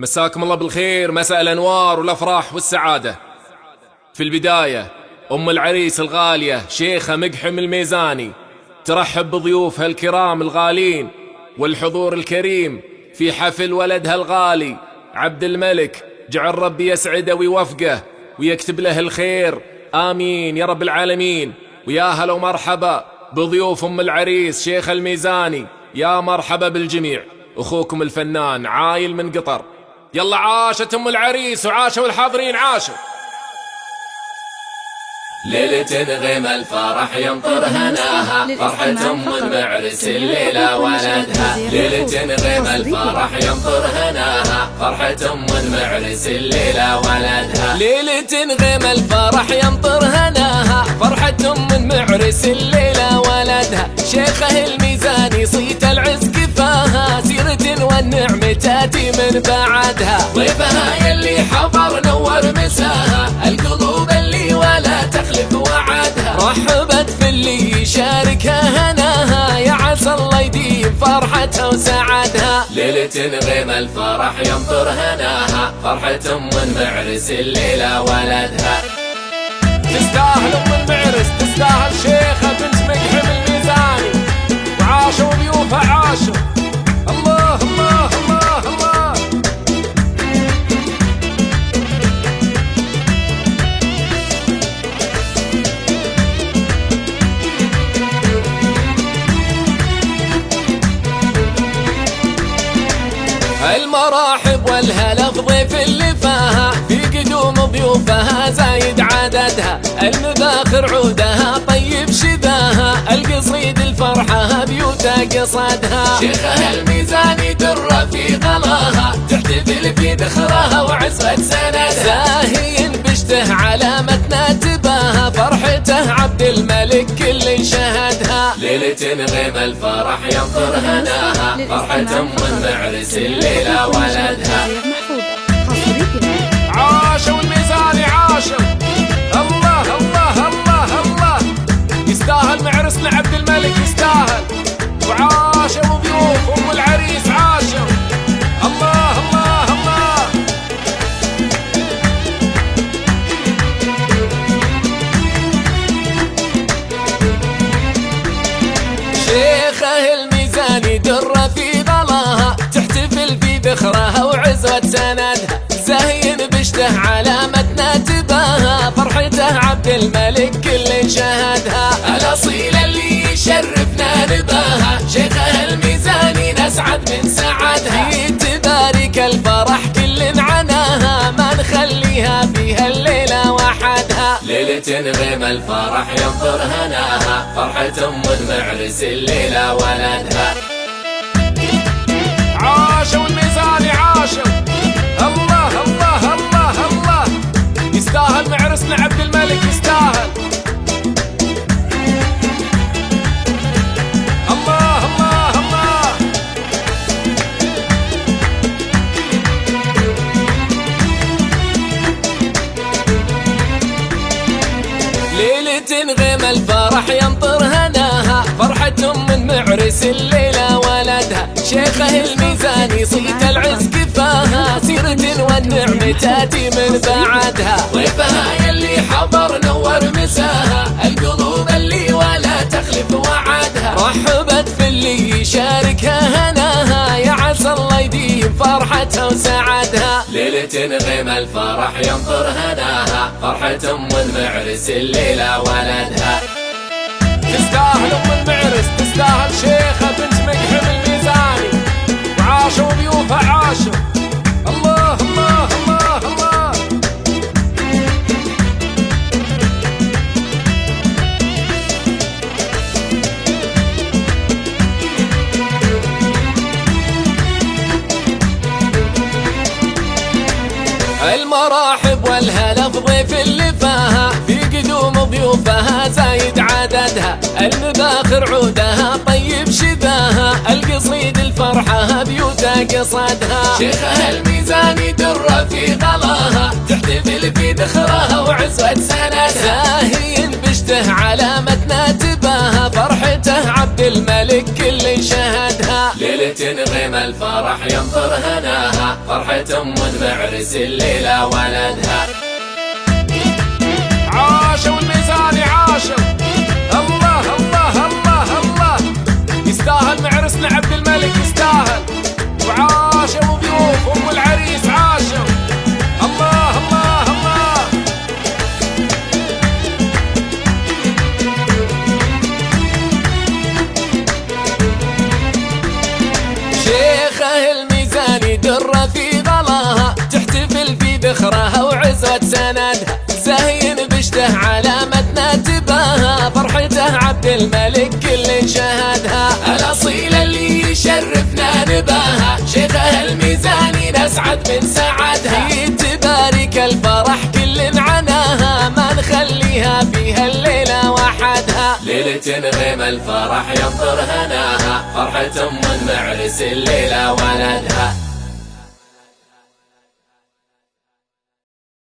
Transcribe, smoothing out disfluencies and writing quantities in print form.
مساكم الله بالخير، مساء الأنوار والأفراح والسعادة. في البداية أم العريس الغالية شيخة مقحم الميزاني ترحب بضيوفها الكرام الغالين والحضور الكريم في حفل ولدها الغالي عبد الملك. جعل ربي يسعده ويوفقه ويكتب له الخير، آمين يا رب العالمين. ويا هلا ومرحبا بضيوف أم العريس شيخ الميزاني، يا مرحبا بالجميع. أخوكم الفنان عايل من قطر. يلا عاشت أم العريس وعاشوا الحاضرين عاشوا. ليلة غيم الفرح يمطر هناها، فرحة أم المعرس الليلة ولدها. ليلة غيم الفرح يمطر هناها، فرحة أم المعرس الليلة ولدها. ليلة غيم الفرح يمطر هناها، فرحة أم المعرس الليلة ولدها. شيخه الميزاني صيت العز كفاها، سيرة والنعم تاتي من بعدها. ضيفها يلي حضر نور مساها، القلوب اللي ولا تخلف وعدها. رحبت في اللي يشاركها هناها، يا عسى الله يديم فرحتها وسعدها. ليلة غيم الفرح يمطر هناها، فرحة أم المعرس الليلة ولدها. تستاهل أم المعرس، تستاهل شيخة بنت مقحم الميزاني، وعاشوا ضيوفها عاشوا. الله الله الله الله. المراحب والهلا في ضيف اللي فاها، في قدوم ضيوفها زايد عددها. المباخر عودها طيب شذاها، القصيد الفرحة بيوتا قصدها. شيخها الميزاني در في غلاها، تحتفل في ذخرها وعزوة سندها. زاهي بشته علامتنا تباها، فرحته عبد الملك كل شهدها. ليلة غيم الفرح يمطر هناها، فرحة أم المعرس الليلة ولدها. عاشوا الميزاني عاشوا. الله الله الله الله. يستاهل معرسنا عبد الملك يستاهل، وعاشوا ضيوف أم العريس عاشوا. الله الله الله. شيخه الميزاني در في غلاها، تحتفل في ذخرها وعزوة سندها. زين بشته علامتنا تباها، فرحته عبد الملك كل شهدها. الأصيل اللي يشرفنا نباها، شيخها الميزاني نسعد من سعدها. تبارك الفرح كل عناها، ما نخليها فيها الليلة وحدها. ليلة غيم الفرح يمطر هناها، فرحة أم المعرس الليلة ولدها. عاشوا الميزاني عاشوا. الله الله الله الله. يستاهل معرسنا عبد الملك يستاهل. الله الله الله. ليلة غيم الفرح يمطر هناها، فرحة أم المعرس الليلة ولدها. شيخه الميزاني صيت العز كفاها، سيرة والنعم تاتي من بعدها. ضيفها يلي حضر نور مساها، القلوب اللي ولا تخلف وعدها. رحبت في اللي يشاركها هناها، يا عسى الله يديم فرحتها وسعدها. ليلة غيم الفرح يمطر هناها، فرحة أم المعرس الليلة ولدها. تستاهل أم المعرس، تستاهل شيخة بنت مقحم الميزاني، وعاشوا ضيوفها عاشوا. الله الله الله الله. المراحب والهلا في ضيف اللي فاها، في قدوم ضيوفها زايد عددها. المباخر عودها طيب شذاها، القصيد الفرحة بيوتا قصدها. شيخها الميزاني در في غلاها، تحتفل في ذخرها وعزوة سندها. زاهي بشته علامتنا تباها، فرحته عبد الملك كل شهدها. ليلة تنغم الفرح ينطر هناها، فرحة أم معرس الليلة ولدها. عاشوا الميزاني عاشوا، الله الله الله الله، يستاهل معرسنا عبد الملك يستاهل، وعاشوا ضيوف ام العريس عاشوا، الله الله الله. شيخه الميزاني درة في غلاها، تحتفل في ذخرها وعزوة سندها، زين بشته علامتنا تباها، فرحته عبد الملك كل شهدها، الأصيل اللي يشرفنا نباها، شيخه الميزاني نسعد من سعدها، تبارك الفرح كل عناها، ما نخليها فيها الليلة وحدها. ليلة تنغم الفرح ينطر هناها، فرحة أم معرس الليلة ولدها.